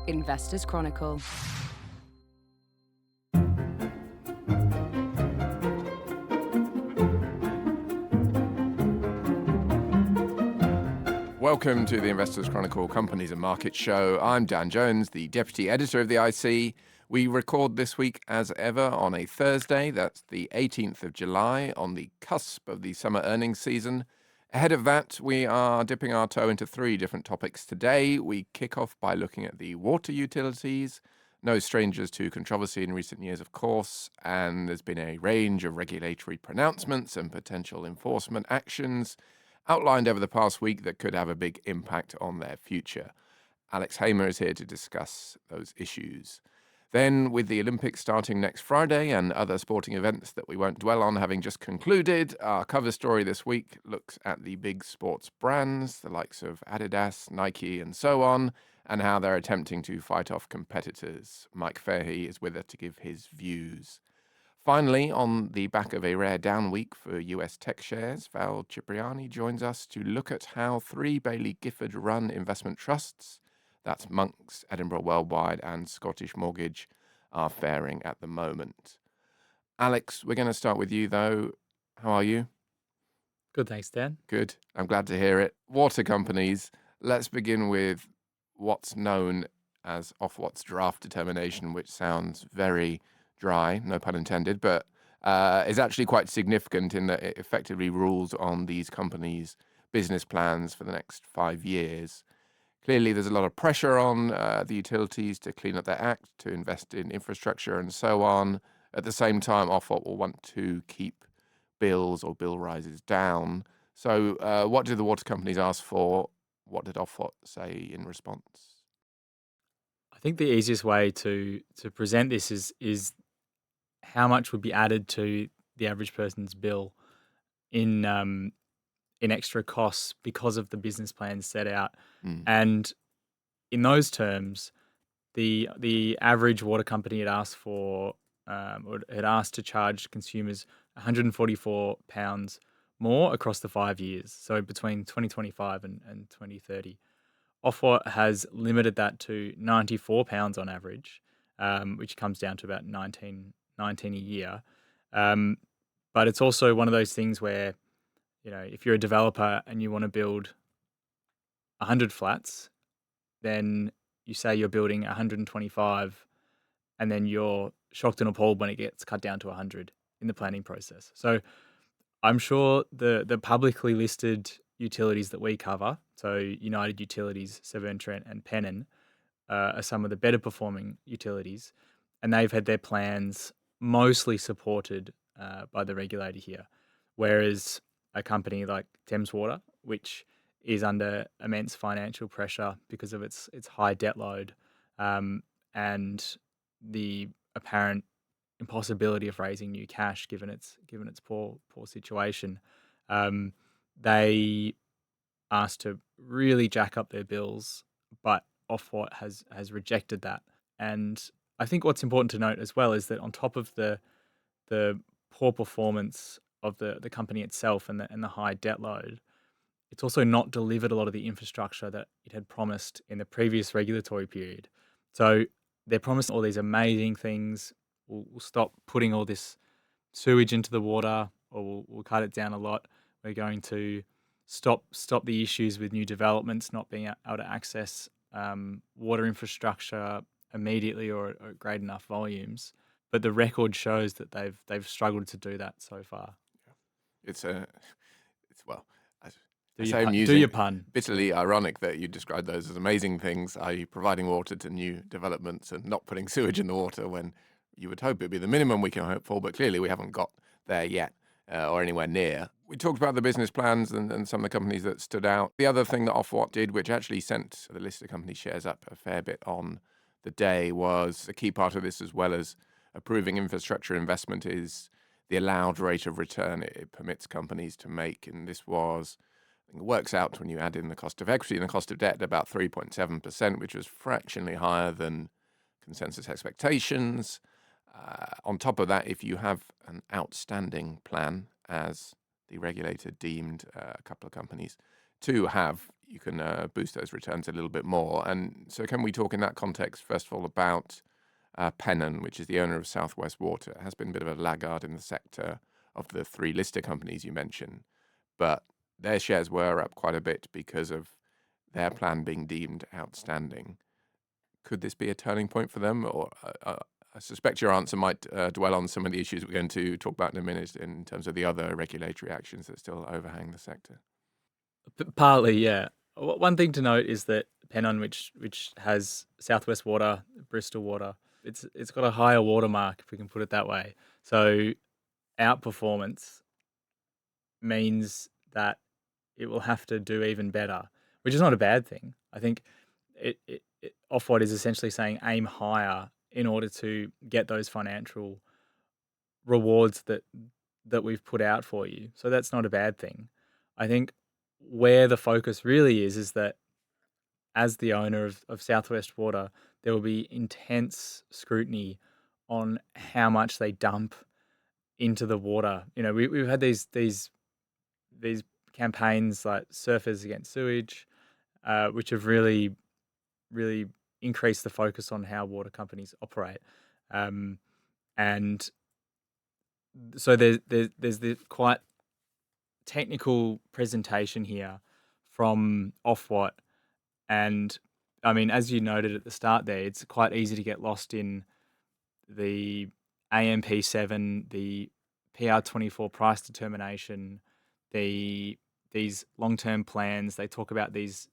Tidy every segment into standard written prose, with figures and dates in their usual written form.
Investors Chronicle. Welcome to the Investors Chronicle Companies and Markets Show. I'm Dan Jones, the Deputy Editor of the IC. We record this week, as ever, on a Thursday. That's the 18th of July, on the cusp of the summer earnings season. Ahead of that, we are dipping our toe into three different topics today. We kick off by looking at the water utilities. No strangers to controversy in recent years, of course, and there's been a range of regulatory pronouncements and potential enforcement actions outlined over the past week that could have a big impact on their future. Alex Hamer is here to discuss those issues. Then, with the Olympics starting next Friday and other sporting events that we won't dwell on having just concluded, our cover story this week looks at the big sports brands, the likes of Adidas, Nike, and so on, and how they're attempting to fight off competitors. Mike Fahy is with us to give his views. Finally, on the back of a rare down week for US tech shares, Val Cipriani joins us to look at how three Baille Gifford run investment trusts, that's Monks, Edinburgh Worldwide, and Scottish Mortgage, are faring at the moment. Alex, we're going to start with you, though. How are you? Good, thanks, Dan. Good. I'm glad to hear it. Water companies. Let's begin with what's known as Ofwat's draft determination, which sounds very dry, no pun intended, but is actually quite significant in that it effectively rules on these companies' business plans for the next 5 years. Clearly, there's a lot of pressure on the utilities to clean up their act, to invest in infrastructure and so on. At the same time, Ofwat will want to keep bills or bill rises down. So what did the water companies ask for? What did Ofwat say in response? I think the easiest way to present this is how much would be added to the average person's bill in extra costs because of the business plans set out. And in those terms, the average water company had asked for or had asked to charge consumers £144 more across the 5 years, so between 2025 and 2030. Ofwat has limited that to £94 on average, which comes down to about 19 a year. But it's also one of those things where, you know, if you're a developer and you want to build 100 flats, then you say you're building 125, and then you're shocked and appalled when it gets cut down to 100 in the planning process. So I'm sure the publicly listed utilities that we cover, so United Utilities, Severn Trent, and Pennon, are some of the better performing utilities, and they've had their plans mostly supported by the regulator here, whereas a company like Thames Water, which is under immense financial pressure because of its high debt load and the apparent impossibility of raising new cash given its poor situation, they asked to really jack up their bills, but Ofwat has rejected that. And I think what's important to note as well is that on top of the poor performance of the company itself and the high debt load, it's also not delivered a lot of the infrastructure that it had promised in the previous regulatory period. So they're promising all these amazing things. We'll stop putting all this sewage into the water, or we'll cut it down a lot. We're going to stop the issues with new developments not being able to access water infrastructure immediately or at great enough volumes. But the record shows that they've struggled to do that so far. Do your pun. Bitterly ironic that you described those as amazing things, i.e. providing water to new developments and not putting sewage in the water, when you would hope it'd be the minimum we can hope for, but clearly we haven't got there yet or anywhere near. We talked about the business plans and some of the companies that stood out. The other thing that Ofwat did, which actually sent the list of company shares up a fair bit on the day, was a key part of this, as well as approving infrastructure investment, is the allowed rate of return it permits companies to make. And this was, I think it works out when you add in the cost of equity and the cost of debt, about 3.7%, which was fractionally higher than consensus expectations. On top of that, if you have an outstanding plan, as the regulator deemed a couple of companies to have, you can boost those returns a little bit more. And so can we talk in that context, first of all, about Pennon, which is the owner of South West Water? It has been a bit of a laggard in the sector of the three listed companies you mentioned, but their shares were up quite a bit because of their plan being deemed outstanding. Could this be a turning point for them? Or I suspect your answer might dwell on some of the issues we're going to talk about in a minute in terms of the other regulatory actions that still overhang the sector. Partly, yeah. One thing to note is that Pennon, which has Southwest Water, Bristol Water, it's got a higher watermark, if we can put it that way. So outperformance means that it will have to do even better, which is not a bad thing. I think Ofwat is essentially saying aim higher in order to get those financial rewards that we've put out for you. So that's not a bad thing. I think where the focus really is that as the owner of Southwest Water, there will be intense scrutiny on how much they dump into the water. You know, we've had these campaigns like Surfers Against Sewage, which have really increased the focus on how water companies operate. And so there's the quite technical presentation here from Ofwat. And I mean, as you noted at the start there, it's quite easy to get lost in the AMP7, the PR24 price determination, these long-term plans. They talk about these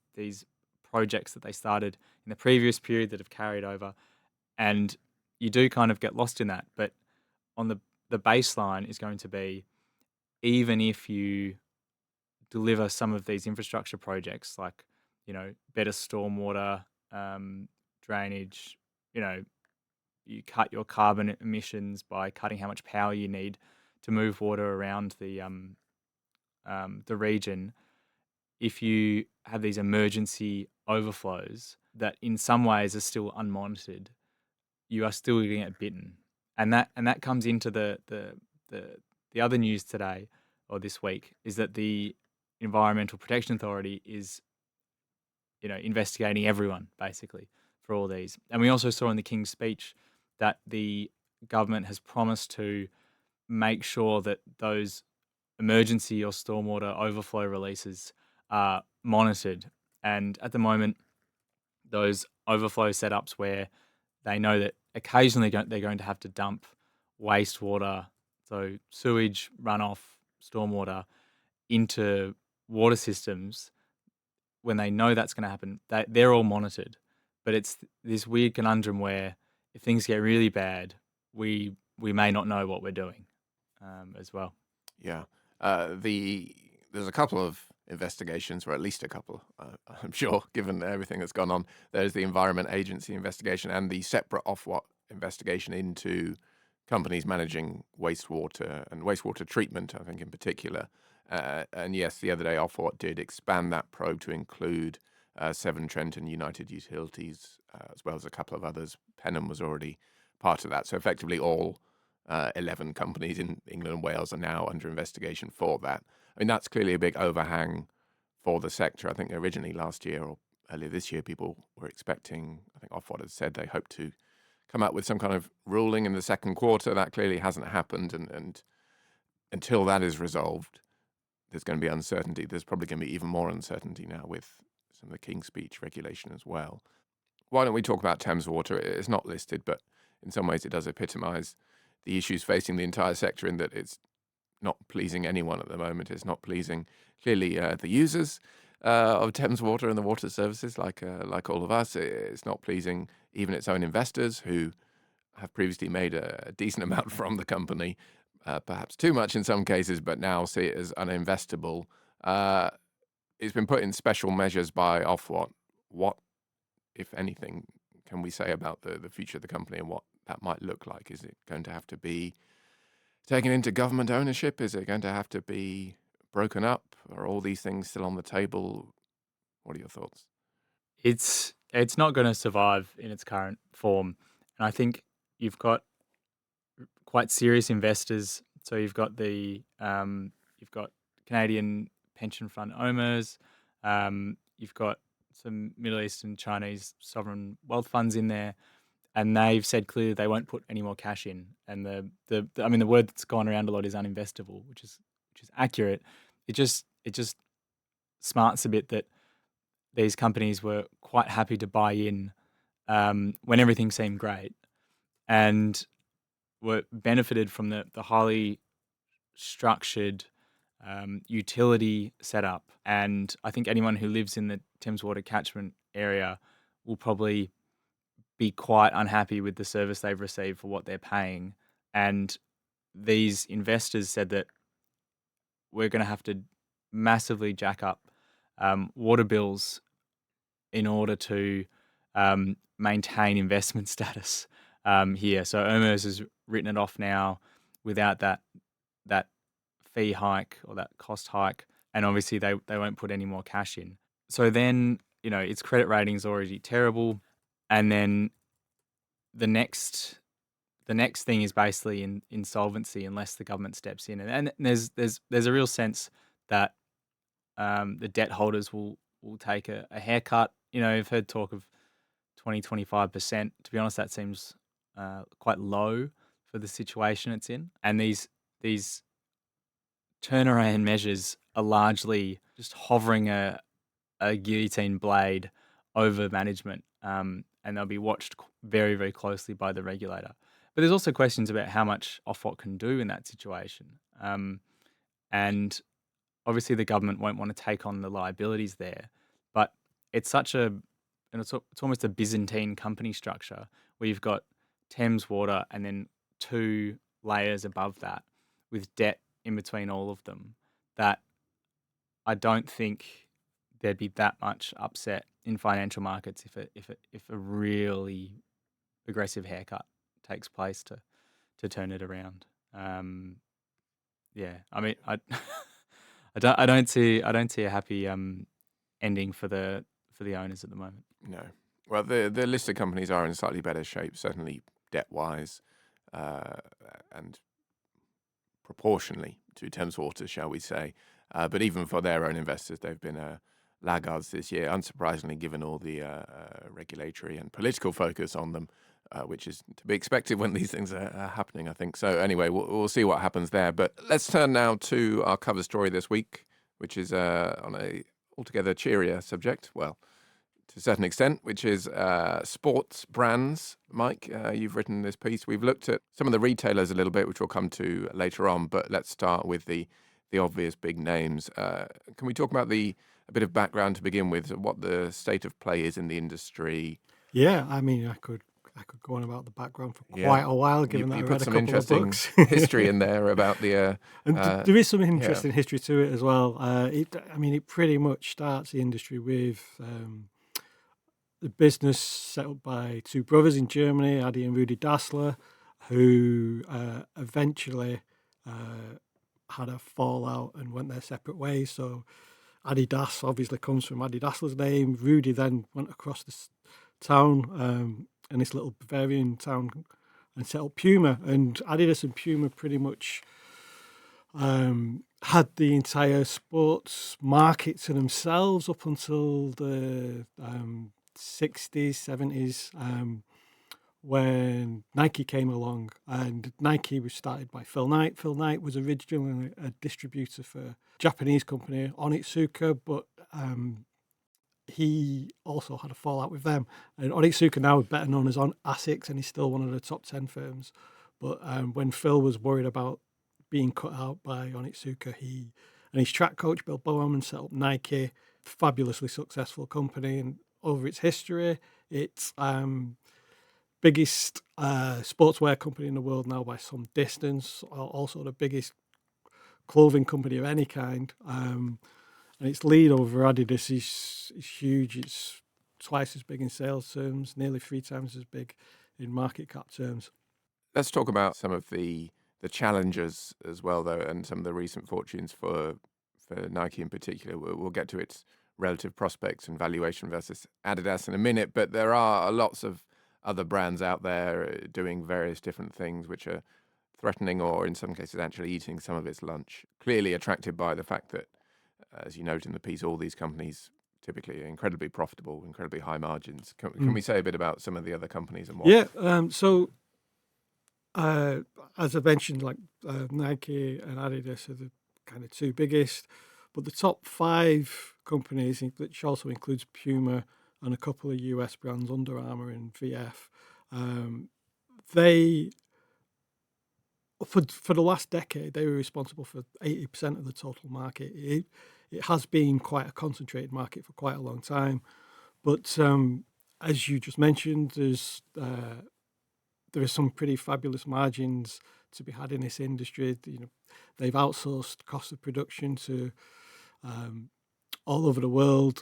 projects that they started in the previous period that have carried over, and you do kind of get lost in that. But on the baseline is going to be, even if you deliver some of these infrastructure projects, like, you know, better stormwater drainage, you know, you cut your carbon emissions by cutting how much power you need to move water around the region. If you have these emergency overflows that in some ways are still unmonitored, you are still going to get bitten, and that comes into the other news today or this week, is that the Environmental Protection Authority is, you know, investigating everyone basically for all these. And we also saw in the King's Speech that the government has promised to make sure that those emergency or stormwater overflow releases are monitored. And at the moment, those overflow setups where they know that occasionally they're going to have to dump wastewater, so sewage, runoff, stormwater, into water systems, when they know that's going to happen, they're all monitored. But it's this weird conundrum where if things get really bad, we may not know what we're doing as well. Yeah. There's a couple of investigations, or at least a couple, I'm sure, given everything that's gone on. There's the Environment Agency investigation and the separate Ofwat investigation into companies managing wastewater and wastewater treatment, I think, in particular. And yes, the other day, Ofwat did expand that probe to include Severn Trent and United Utilities, as well as a couple of others. Pennon was already part of that. So effectively all 11 companies in England and Wales are now under investigation for that. I mean, that's clearly a big overhang for the sector. I think originally last year or earlier this year, people were expecting, I think Ofwat had said they hoped to come out with some kind of ruling in the second quarter. That clearly hasn't happened. And until that is resolved, there's going to be uncertainty. There's probably going to be even more uncertainty now with some of the King's Speech regulation as well. Why don't we talk about Thames Water? It's not listed, but in some ways it does epitomise the issues facing the entire sector, in that it's not pleasing anyone at the moment. It's not pleasing, clearly, the users of Thames Water and the water services, like all of us. It's not pleasing even its own investors, who have previously made a decent amount from the company, perhaps too much in some cases, but now see it as uninvestable. It's been put in special measures by Ofwat. What, if anything, can we say about the future of the company and what that might look like? Is it going to have to be taken into government ownership? Is it going to have to be broken up? Are all these things still on the table? What are your thoughts? It's not going to survive in its current form, and I think you've got quite serious investors. So you've got you've got Canadian pension fund owners, you've got some Middle Eastern Chinese sovereign wealth funds in there, and they've said clearly they won't put any more cash in. And the word that's gone around a lot is uninvestable, which is accurate. It just smarts a bit that these companies were quite happy to buy in when everything seemed great, and were benefited from the highly structured utility setup. And I think anyone who lives in the Thames Water catchment area will probably be quite unhappy with the service they've received for what they're paying. And these investors said that we're going to have to massively jack up water bills in order to maintain investment status here. So OMERS has written it off now without that fee hike or that cost hike, and obviously they won't put any more cash in. So then, its credit rating's already terrible, and then the next thing is basically insolvency unless the government steps in. And there's a real sense that the debt holders will take a haircut. I've heard talk of 20-25%. To be honest, that seems quite low for the situation it's in. And these turnaround measures are largely just hovering a guillotine blade over management, and they'll be watched very, very closely by the regulator. But there's also questions about how much Ofwat can do in that situation. And obviously the government won't want to take on the liabilities there. But it's it's almost a Byzantine company structure where you've got Thames Water and then two layers above that with debt in between all of them, that I don't think there'd be that much upset in financial markets if a really aggressive haircut takes place to turn it around. Yeah, I mean, I don't see a happy ending for the owners at the moment. No. Well, the listed companies are in slightly better shape, certainly debt-wise, and proportionally to Thames Water, shall we say. But even for their own investors, they've been laggards this year, unsurprisingly, given all the regulatory and political focus on them, which is to be expected when these things are happening, I think. So anyway, we'll see what happens there. But let's turn now to our cover story this week, which is on a altogether cheerier subject. Well, to a certain extent, which is sports brands. Mike, you've written this piece. We've looked at some of the retailers a little bit, which we'll come to later on, but let's start with the obvious big names. Can we talk about a bit of background to begin with, what the state of play is in the industry? Yeah, I mean, I could go on about the background for quite a while, given that I read a couple of books. History in there about the... and there is some interesting history to it as well. It pretty much starts the industry with the business set up by two brothers in Germany, Adi and Rudi Dassler, who eventually had a fallout and went their separate ways. So Adidas obviously comes from Adi Dassler's name. Rudi then went across this town, in this little Bavarian town, and set up Puma. And Adidas and Puma pretty much had the entire sports market to themselves up until the 60s, 70s, when Nike came along. And Nike was started by Phil Knight. Phil Knight was originally a distributor for a Japanese company, Onitsuka, but he also had a fallout with them. And Onitsuka now is better known as ASICS, and he's still one of the top 10 firms. But when Phil was worried about being cut out by Onitsuka, he and his track coach, Bill Bowerman, set up Nike, fabulously successful company. And over its history, it's biggest sportswear company in the world now by some distance, also the biggest clothing company of any kind. And its lead over Adidas is huge. It's twice as big in sales terms, nearly 3 times as big in market cap terms. Let's talk about some of the challenges as well, though, and some of the recent fortunes for Nike in particular. We'll get to its relative prospects and valuation versus Adidas in a minute, but there are lots of other brands out there doing various different things which are threatening or in some cases actually eating some of its lunch. Clearly attracted by the fact that, as you note in the piece, all these companies typically incredibly profitable, incredibly high margins. Can we say a bit about some of the other companies and what? Yeah. So as I mentioned, like Nike and Adidas are the kind of two biggest, but the top five companies, which also includes Puma and a couple of US brands, Under Armour and VF, they for the last decade they were responsible for 80% of the total market. It has been quite a concentrated market for quite a long time, but as you just mentioned, there are some pretty fabulous margins to be had in this industry. They've outsourced cost of production to all over the world.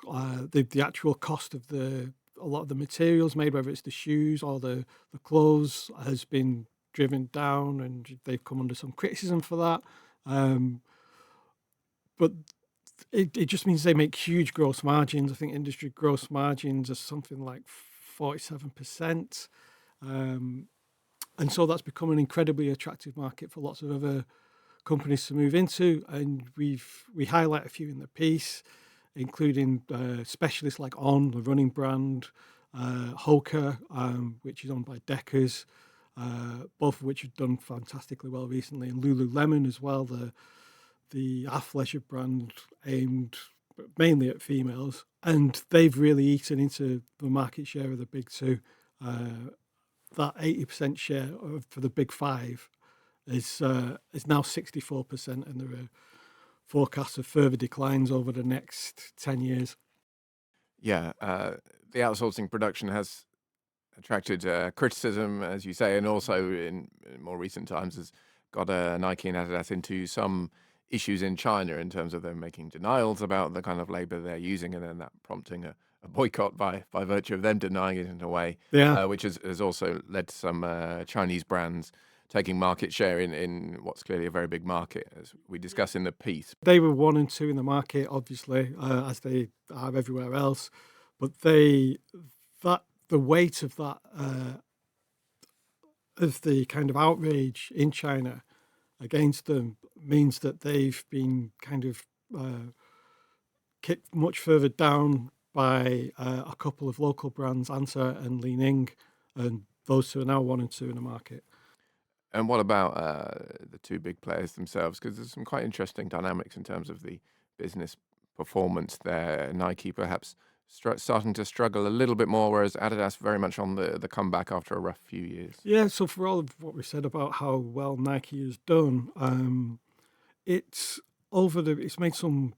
The actual cost of a lot of the materials made, whether it's the shoes or the clothes, has been driven down, and they've come under some criticism for that. But it just means they make huge gross margins. I think industry gross margins are something like 47%. And so that's become an incredibly attractive market for lots of other companies to move into. And we highlight a few in the piece, including specialists like On, the running brand, Hoka, which is owned by Deckers, both of which have done fantastically well recently, and Lululemon as well, the athleisure brand aimed mainly at females. And they've really eaten into the market share of the big two. That 80% share for the big five is now 64%, and there are forecasts of further declines over the next 10 years. Yeah, the outsourcing production has attracted criticism, as you say, and also in more recent times has got Nike and Adidas into some issues in China in terms of them making denials about the kind of labor they're using, and then that prompting a boycott by virtue of them denying it in a way, which has also led to some Chinese brands taking market share in what's clearly a very big market, as we discuss in the piece. They were 1 and 2 in the market, obviously, as they are everywhere else, but the weight of that of the kind of outrage in China against them means that they've been kind of kicked much further down by a couple of local brands, Anta and Li Ning, and those two are now 1 and 2 in the market. And what about the two big players themselves? Because there's some quite interesting dynamics in terms of the business performance there. Nike perhaps starting to struggle a little bit more, whereas Adidas very much on the comeback after a rough few years. Yeah, so for all of what we said about how well Nike has done, it's made some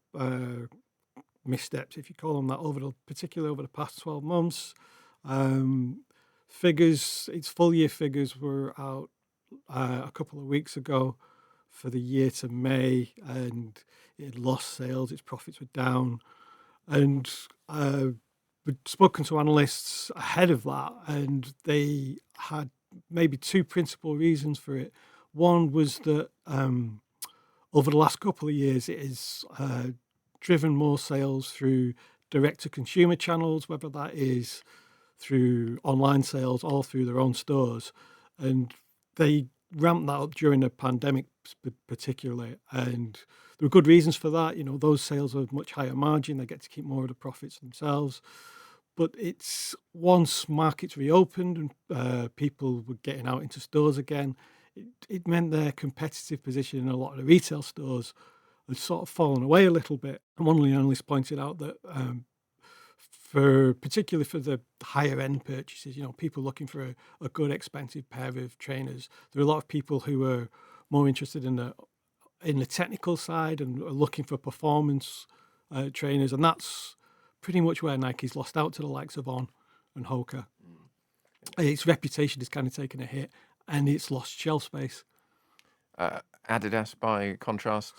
missteps, if you call them that, particularly over the past 12 months. Its full year figures were out a couple of weeks ago for the year to May, and it had lost sales, its profits were down. And we'd spoken to analysts ahead of that, and they had maybe two principal reasons for it. One was that over the last couple of years, it has driven more sales through direct-to-consumer channels, whether that is through online sales or through their own stores. And they ramped that up during the pandemic particularly, and there were good reasons for that. Those sales are much higher margin, they get to keep more of the profits themselves. But it's once markets reopened and people were getting out into stores again, it meant their competitive position in a lot of the retail stores had sort of fallen away a little bit. And one of the analysts pointed out that particularly for the higher end purchases, people looking for a good expensive pair of trainers, there are a lot of people who are more interested in the technical side and are looking for performance trainers, and that's pretty much where Nike's lost out to the likes of On and Hoka. Its reputation has kind of taken a hit, and it's lost shelf space. Adidas, by contrast?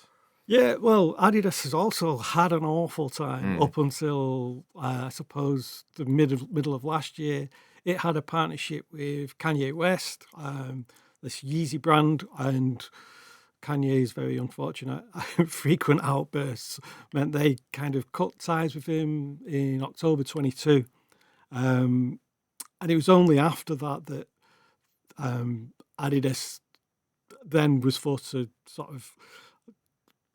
Yeah, well, Adidas has also had an awful time up until, I suppose, the middle of last year. It had a partnership with Kanye West, this Yeezy brand, and Kanye's very unfortunate frequent outbursts meant they kind of cut ties with him in October 22. And it was only after that Adidas then was forced to sort of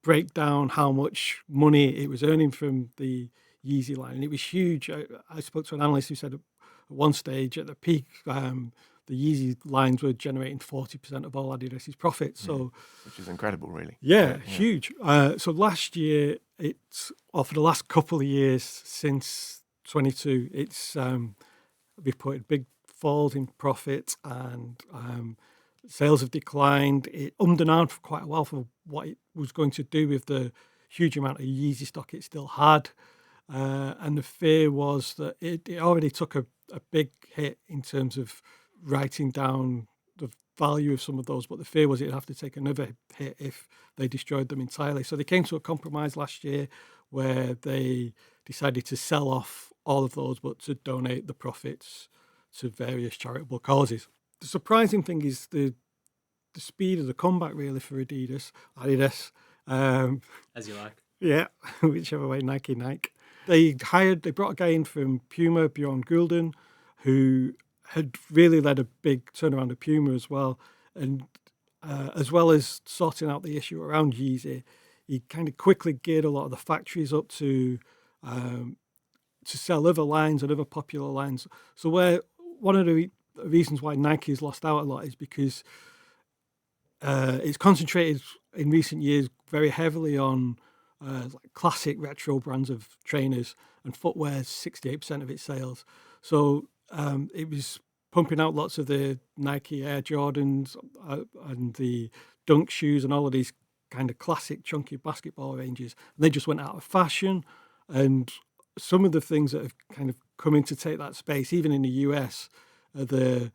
break down how much money it was earning from the Yeezy line, and it was huge. I spoke to an analyst who said at one stage at the peak, the Yeezy lines were generating 40% of all Adidas's profits. So, which is incredible, really. Yeah, huge. So last year, or for the last couple of years since 22, it's reported big falls in profit, and sales have declined. It ummed and ahed for quite a while for what it was going to do with the huge amount of Yeezy stock it still had. And the fear was that it already took a big hit in terms of writing down the value of some of those, but the fear was it'd have to take another hit if they destroyed them entirely. So they came to a compromise last year where they decided to sell off all of those, but to donate the profits to various charitable causes. The surprising thing is the speed of the comeback, really, for Adidas. As you like. Yeah, whichever way, Nike. They brought a guy in from Puma, Bjorn Gulden, who had really led a big turnaround of Puma as well. And as well as sorting out the issue around Yeezy, he kind of quickly geared a lot of the factories up to sell other lines and other popular lines. So one of the reasons why Nike has lost out a lot is because it's concentrated in recent years very heavily on like classic retro brands of trainers, and footwear is 68% of its sales. So it was pumping out lots of the Nike Air Jordans and the Dunk shoes and all of these kind of classic chunky basketball ranges. And they just went out of fashion. And some of the things that have kind of come in to take that space, even in the US, are the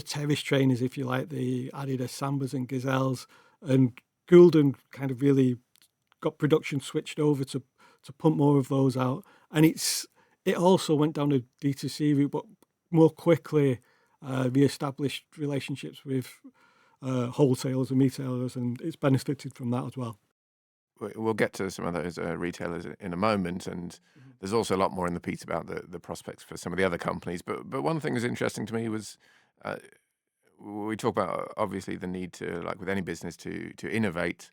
terrace trainers, if you like, the Adidas Sambas and Gazelles. And Goulden kind of really got production switched over to pump more of those out. And it also went down a D2C route, but more quickly re-established relationships with wholesalers and retailers, and it's benefited from that as well. We'll get to some of those retailers in a moment, and there's also a lot more in the piece about the prospects for some of the other companies. But one thing that was interesting to me was we talk about obviously the need to, like with any business, to innovate.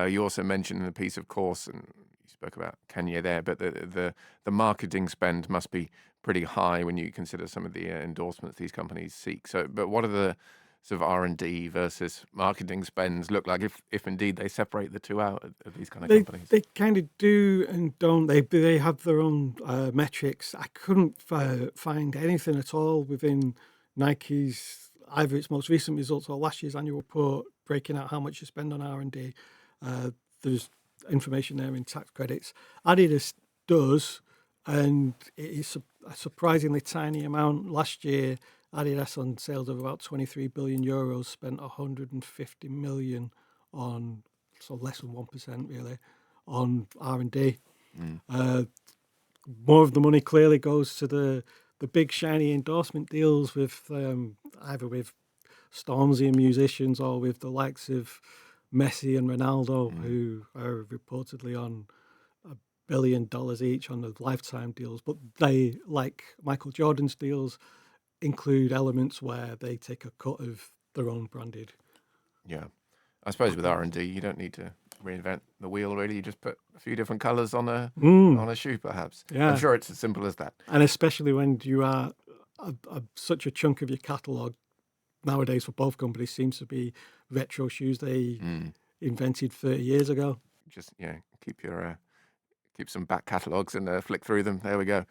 You also mentioned in the piece, of course, and you spoke about Kenya there, but the marketing spend must be pretty high when you consider some of the endorsements these companies seek. So, but what are the sort of R&D versus marketing spends look like if indeed they separate the two out of these kind of companies? They kind of do and don't. They have their own metrics. I couldn't find anything at all within Nike's, either its most recent results or last year's annual report, breaking out how much you spend on R&D. There's information there in tax credits. Adidas does, and it is a surprisingly tiny amount. Last year, Adidas, on sales of about 23 billion euros, spent 150 million on, so less than 1% really, on R&D. More of the money clearly goes to the big shiny endorsement deals with either with Stormzy and musicians or with the likes of Messi and Ronaldo, who are reportedly on $1 billion each on the lifetime deals. But they, like Michael Jordan's deals, include elements where they take a cut of their own branded. Yeah, I suppose with R&D, you don't need to reinvent the wheel, really. You just put a few different colours on a shoe, perhaps. Yeah. I'm sure it's as simple as that. And especially when you are such a chunk of your catalogue nowadays for both companies seems to be retro shoes they invented 30 years ago. Just keep some back catalogues and flick through them. There we go.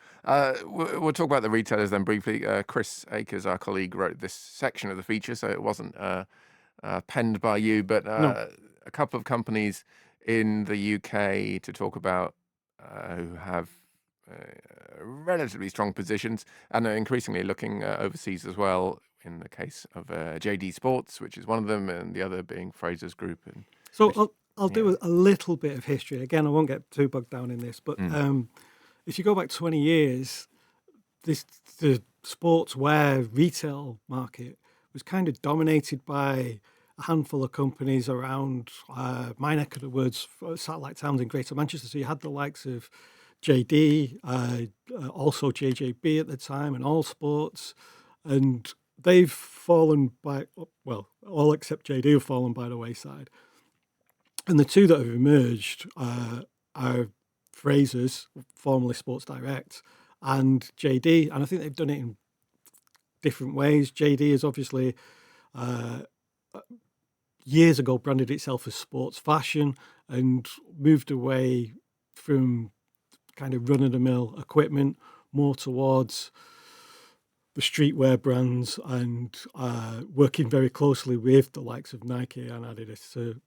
We'll talk about the retailers then briefly. Chris Akers, our colleague, wrote this section of the feature, so it wasn't penned by you, but No. a couple of companies in the UK to talk about who have relatively strong positions and are increasingly looking overseas as well, in the case of JD Sports, which is one of them, and the other being Fraser's Group. And so I'll do a little bit of history. Again, I won't get too bogged down in this, but if you go back 20 years, the sportswear retail market was kind of dominated by a handful of companies around my neck of the woods, satellite towns in Greater Manchester. So you had the likes of JD, also JJB at the time, and All Sports, and they've fallen all except JD have fallen by the wayside. And the two that have emerged are Frasers, formerly Sports Direct, and JD, and I think they've done it in different ways. JD is obviously years ago branded itself as sports fashion and moved away from kind of run-of-the-mill equipment more towards the streetwear brands and working very closely with the likes of Nike and Adidas to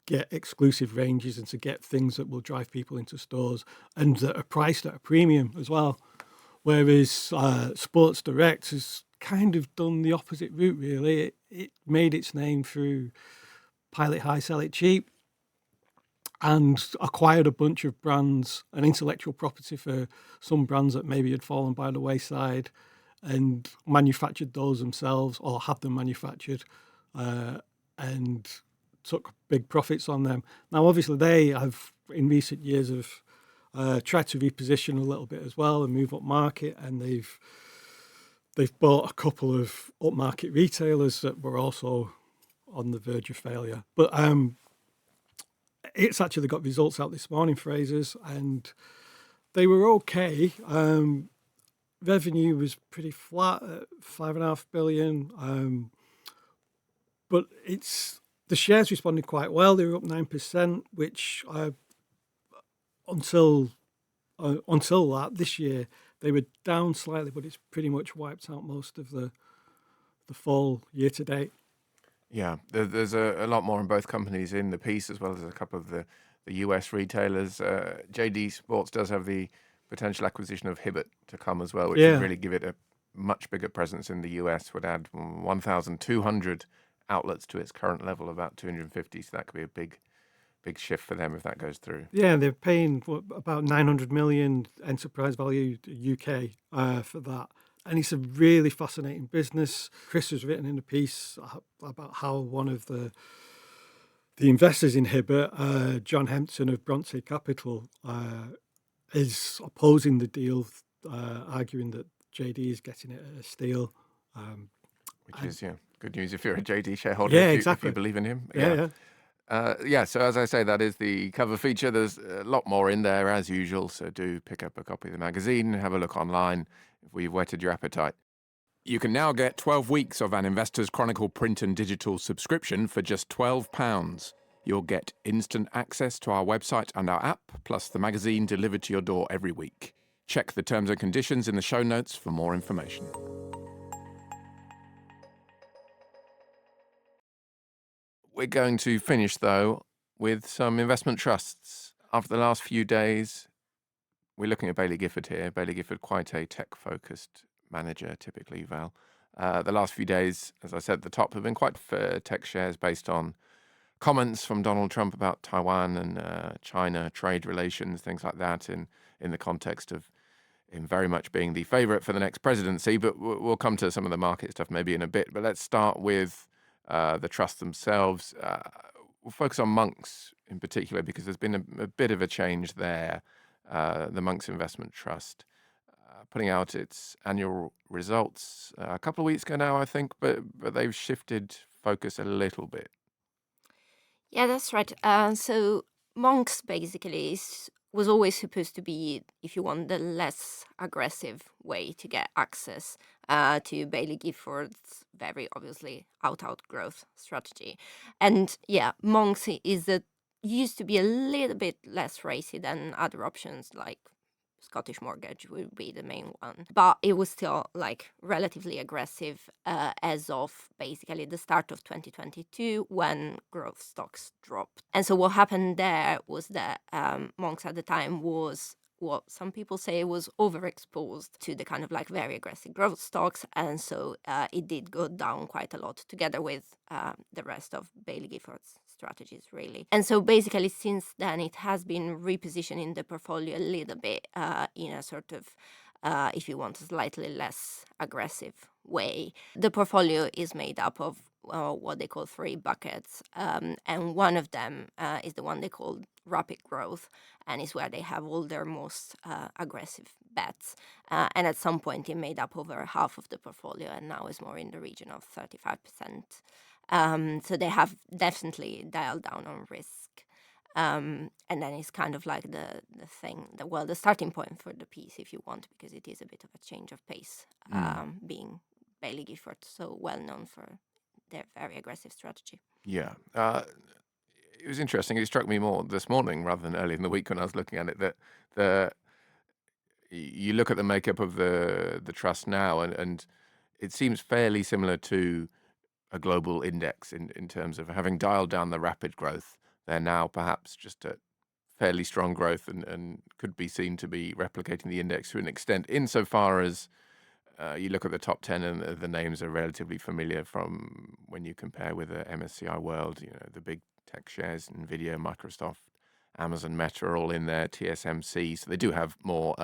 get exclusive ranges and to get things that will drive people into stores and that are priced at a premium as well. Whereas Sports Direct has kind of done the opposite route, really. It made its name through Pilot High, Sell It Cheap, and acquired a bunch of brands and intellectual property for some brands that maybe had fallen by the wayside, and manufactured those themselves or had them manufactured, and took big profits on them. Now, obviously, they have in recent years have tried to reposition a little bit as well and move up market, and they've bought a couple of upmarket retailers that were also on the verge of failure. But it's actually got results out this morning, Frasers, and they were okay. Revenue was pretty flat at 5.5 billion, but the shares responded quite well. They were up 9%, which until that this year they were down slightly, but it's pretty much wiped out most of the fall year to date. Yeah, there's a lot more in both companies in the piece, as well as a couple of the US retailers. JD Sports does have the potential acquisition of Hibbett to come as well, which would really give it a much bigger presence in the US, would add 1,200 outlets to its current level, about 250. So that could be a big shift for them if that goes through. Yeah, they're paying about 900 million enterprise value UK for that. And it's a really fascinating business. Chris has written in a piece about how one of the investors in Hibbett, John Hempton of Bronte Capital, is opposing the deal, arguing that JD is getting it at a steal. Which is good news if you're a JD shareholder. Yeah, if you believe in him. So as I say, that is the cover feature. There's a lot more in there as usual, so do pick up a copy of the magazine and have a look online if we've whetted your appetite. You can now get 12 weeks of an Investor's Chronicle print and digital subscription for just £12. You'll get instant access to our website and our app, plus the magazine delivered to your door every week. Check the terms and conditions in the show notes for more information. We're going to finish, though, with some investment trusts. After the last few days, we're looking at Baillie Gifford here. Baillie Gifford, quite a tech-focused manager, typically, Val. The last few days, as I said at the top, have been quite fair tech shares based on comments from Donald Trump about Taiwan and China trade relations, things like that, in the context of him very much being the favourite for the next presidency. But we'll come to some of the market stuff maybe in a bit. But let's start with the trusts themselves. We'll focus on Monks in particular because there's been a bit of a change there. The Monks Investment Trust putting out its annual results a couple of weeks ago now, I think, but they've shifted focus a little bit. Yeah, that's right. So Monks basically was always supposed to be, if you want, the less aggressive way to get access to Baillie Gifford's very obviously out growth strategy. And yeah, Monks used to be a little bit less racy than other options, like Scottish Mortgage would be the main one. But it was still like relatively aggressive as of basically the start of 2022 when growth stocks dropped. And so what happened there was that Monks at the time was what some people say was overexposed to the kind of like very aggressive growth stocks. And so it did go down quite a lot together with the rest of Baillie Gifford's strategies, really. And so basically since then it has been repositioning the portfolio a little bit in a sort of if you want, a slightly less aggressive way. The portfolio is made up of what they call 3 buckets, and one of them is the one they call rapid growth, and is where they have all their most aggressive bets. And at some point it made up over half of the portfolio, and now is more in the region of 35%. So they have definitely dialed down on risk. And then it's kind of like the starting point for the piece, if you want, because it is a bit of a change of pace, being Baillie Gifford so well known for their very aggressive strategy. Yeah. It was interesting. It struck me more this morning rather than early in the week when I was looking at it that you look at the makeup of the trust now, and it seems fairly similar to a global index in terms of having dialed down the rapid growth. They're now perhaps just at fairly strong growth and could be seen to be replicating the index to an extent, insofar as you look at the top 10 and the names are relatively familiar from when you compare with the MSCI World. The big tech shares, Nvidia, Microsoft, Amazon, Meta are all in there, TSMC. So they do have more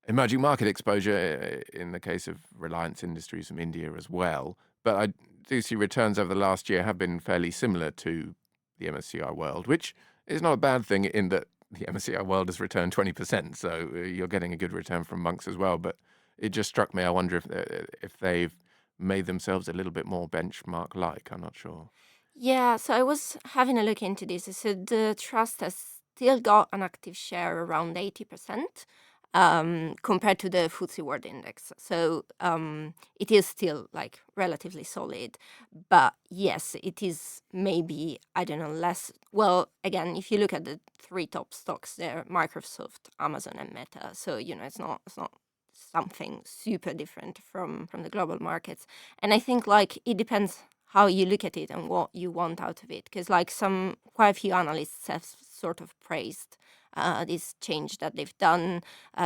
emerging market exposure in the case of Reliance Industries from India as well. But I do see returns over the last year have been fairly similar to the MSCI World, which is not a bad thing in that the MSCI World has returned 20%. So you're getting a good return from Monks as well. But it just struck me. I wonder if they've made themselves a little bit more benchmark-like. I'm not sure. Yeah, so I was having a look into this. So the trust has still got an active share around 80%, compared to the FTSE World Index. So it is still like relatively solid. But yes, it is maybe, I don't know, less. Well, again, if you look at the three top stocks, they're Microsoft, Amazon, and Meta. So, it's not something super different from the global markets. And I think like it depends how you look at it and what you want out of it, because like quite a few analysts have sort of praised this change that they've done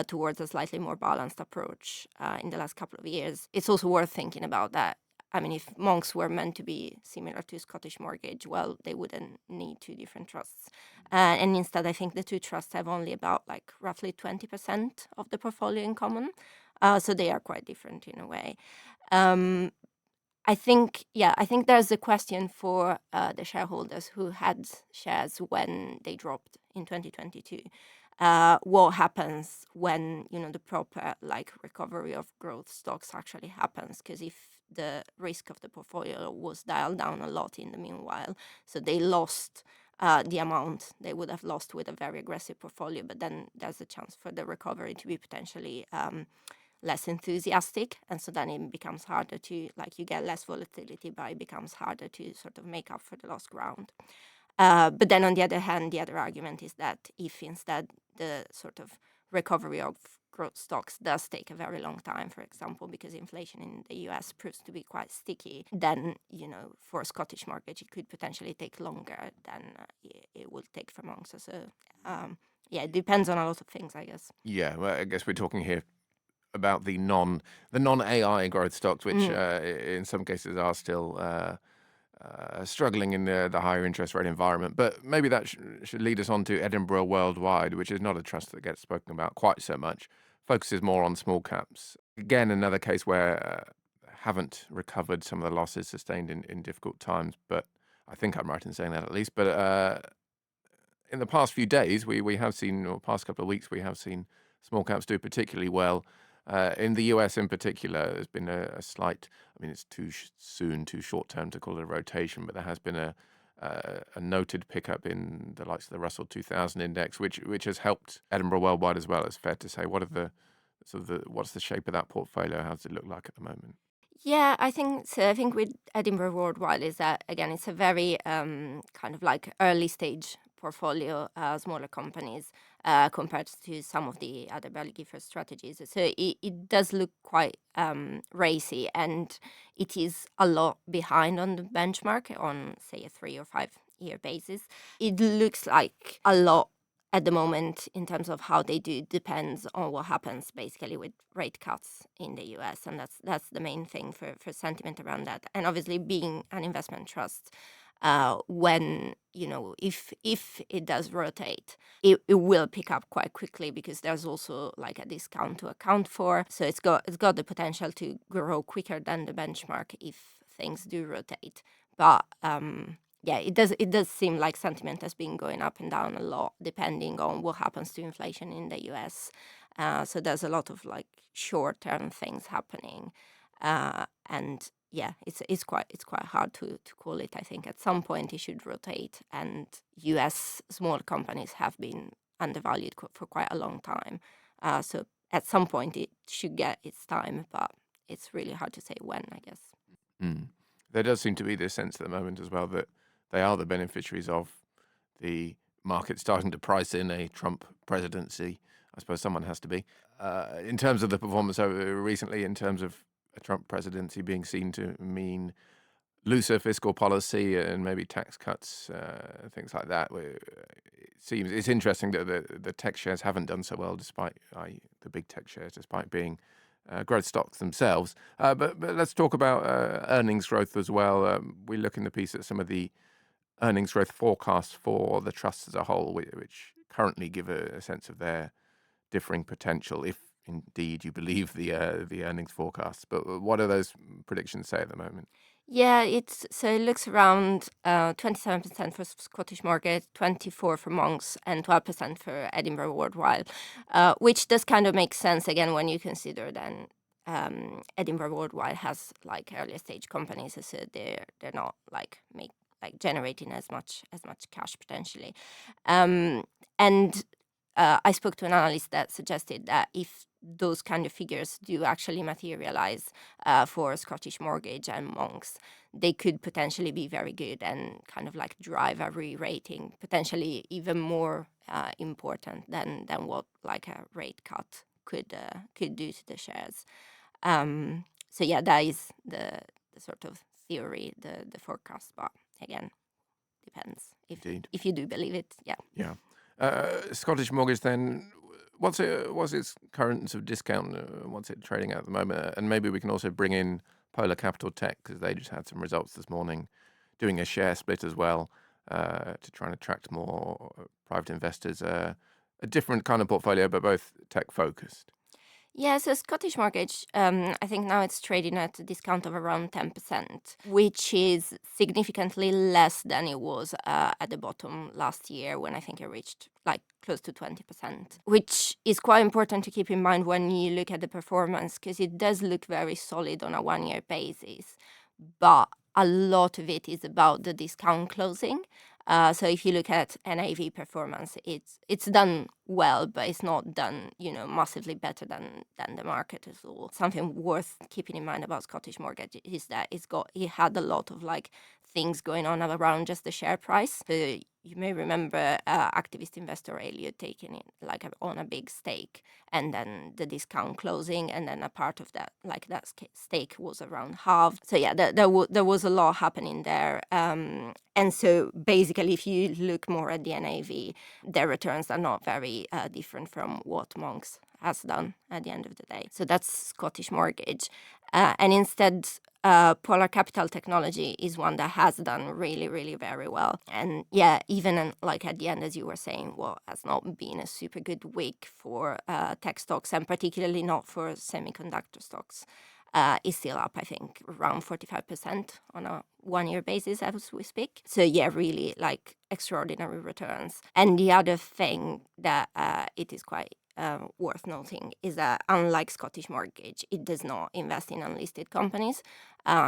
towards a slightly more balanced approach in the last couple of years. It's also worth thinking about that. I mean, if Monks were meant to be similar to Scottish Mortgage, well, they wouldn't need two different trusts. And instead, I think the two trusts have only about like roughly 20% of the portfolio in common. So they are quite different in a way. I think there's a question for the shareholders who had shares when they dropped in 2022. What happens when the proper like recovery of growth stocks actually happens? Because if the risk of the portfolio was dialed down a lot in the meanwhile, so they lost the amount they would have lost with a very aggressive portfolio, but then there's a chance for the recovery to be potentially less enthusiastic, and so then it becomes harder to, like, you get less volatility, but it becomes harder to sort of make up for the lost ground. But then on the other hand, the other argument is that if instead the sort of recovery of growth stocks does take a very long time, for example, because inflation in the US proves to be quite sticky, then, for Scottish Mortgage, it could potentially take longer than it would take for Monks. So, yeah, it depends on a lot of things, I guess. Yeah, well, I guess we're talking here about the non-AI growth stocks, which in some cases are still struggling in the higher interest rate environment. But maybe that should lead us on to Edinburgh Worldwide, which is not a trust that gets spoken about quite so much. Focuses more on small caps. Again, another case where haven't recovered some of the losses sustained in difficult times. But I think I'm right in saying that at least. But in the past few days, we have seen, or past couple of weeks, we have seen small caps do particularly well. In the US in particular, there's been a slight, I mean, it's too soon, too short term to call it a rotation, but there has been a noted pickup in the likes of the Russell 2000 index, which has helped Edinburgh Worldwide as well. It's fair to say. What are the what's the shape of that portfolio? How does it look like at the moment? Yeah, I think so. I think with Edinburgh Worldwide is that, again, it's a very kind of like early stage portfolio, smaller companies compared to some of the other Baillie Gifford strategies. So it does look quite racy, and it is a lot behind on the benchmark on, say, a 3 or 5 year basis. It looks like a lot at the moment in terms of how they do depends on what happens basically with rate cuts in the US, and that's the main thing for sentiment around that. And obviously, being an investment trust, when if it does rotate, it will pick up quite quickly, because there's also like a discount to account for, so it's got the potential to grow quicker than the benchmark if things do rotate. But yeah, it does seem like sentiment has been going up and down a lot depending on what happens to inflation in the US. So there's a lot of like short-term things happening. And it's quite hard to call it. I think at some point it should rotate, and U.S. small companies have been undervalued for quite a long time. So at some point it should get its time, but it's really hard to say when, I guess. There does seem to be this sense at the moment as well that they are the beneficiaries of the market starting to price in a Trump presidency. I suppose someone has to be. In terms of the performance over recently, in terms of a Trump presidency being seen to mean looser fiscal policy and maybe tax cuts, things like that. It's interesting that the tech shares haven't done so well, despite the big tech shares, despite being growth stocks themselves. But let's talk about earnings growth as well. We look in the piece at some of the earnings growth forecasts for the trusts as a whole, which currently give a sense of their differing potential, if indeed you believe the earnings forecasts. But what do those predictions say at the moment? Yeah, it looks around 27% for Scottish Market, 24% for Monks, and 12% for Edinburgh Worldwide, which does kind of make sense again when you consider then Edinburgh Worldwide has like earlier stage companies, so they're not like generating as much cash potentially, and I spoke to an analyst that suggested that if those kind of figures do actually materialize for Scottish Mortgage and Monks, they could potentially be very good and kind of like drive a re-rating, potentially even more important than what like a rate cut could do to the shares. So yeah, that is the sort of theory, the forecast, but again, depends if you do believe it. Yeah. Scottish Mortgage then, what's its current sort of discount? What's it trading at the moment? And maybe we can also bring in Polar Capital Tech, because they just had some results this morning, doing a share split as well to try and attract more private investors. A different kind of portfolio, but both tech focused. Yeah, so Scottish Mortgage, I think now it's trading at a discount of around 10%, which is significantly less than it was at the bottom last year, when I think it reached like close to 20%, which is quite important to keep in mind when you look at the performance, because it does look very solid on a one-year basis, but a lot of it is about the discount closing. So if you look at NAV performance, it's done well, but it's not done, massively better than the market as well. Something worth keeping in mind about Scottish Mortgage is that it had a lot of like things going on around just the share price. So you may remember activist investor Elliot taking it like on a big stake, and then the discount closing, and then a part of that, like that stake was around halved. So yeah, there was a lot happening there. And so basically, if you look more at the NAV, their returns are not very different from what Monks has done at the end of the day. So that's Scottish Mortgage. And instead, Polar Capital Technology is one that has done really, really very well. And yeah, even like at the end, as you were saying, what has not been a super good week for tech stocks, and particularly not for semiconductor stocks, is still up, I think, around 45% on a one-year basis as we speak. So yeah, really like extraordinary returns. And the other thing that it is quite worth noting is that unlike Scottish Mortgage, it does not invest in unlisted companies.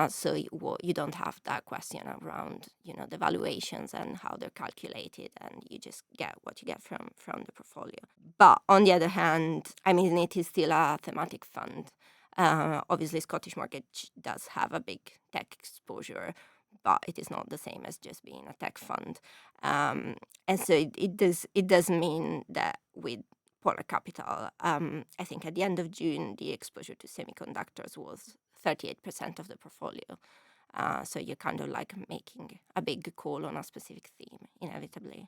So you don't have that question around, the valuations and how they're calculated, and you just get what you get from the portfolio. But on the other hand, I mean, it is still a thematic fund. Obviously, Scottish Mortgage does have a big tech exposure, but it is not the same as just being a tech fund. And so it does mean that with Polar Capital, I think at the end of June, the exposure to semiconductors was 38% of the portfolio. So you're kind of like making a big call on a specific theme, inevitably.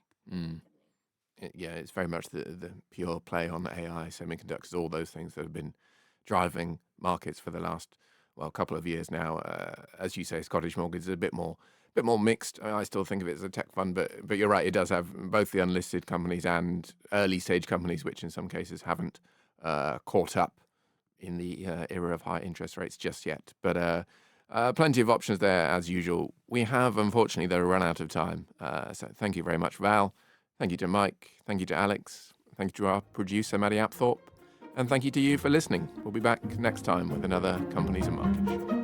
Yeah, it's very much the pure play on AI, semiconductors, all those things that have been driving markets for the last couple of years now. As you say, Scottish Mortgage is a bit more mixed. I still think of it as a tech fund, but you're right, it does have both the unlisted companies and early stage companies, which in some cases haven't caught up in the era of high interest rates just yet. But plenty of options there as usual. We have, unfortunately, though, run out of time. So thank you very much, Val. Thank you to Mike. Thank you to Alex. Thank you to our producer, Maddie Apthorpe. And thank you to you for listening. We'll be back next time with another Companies and Markets.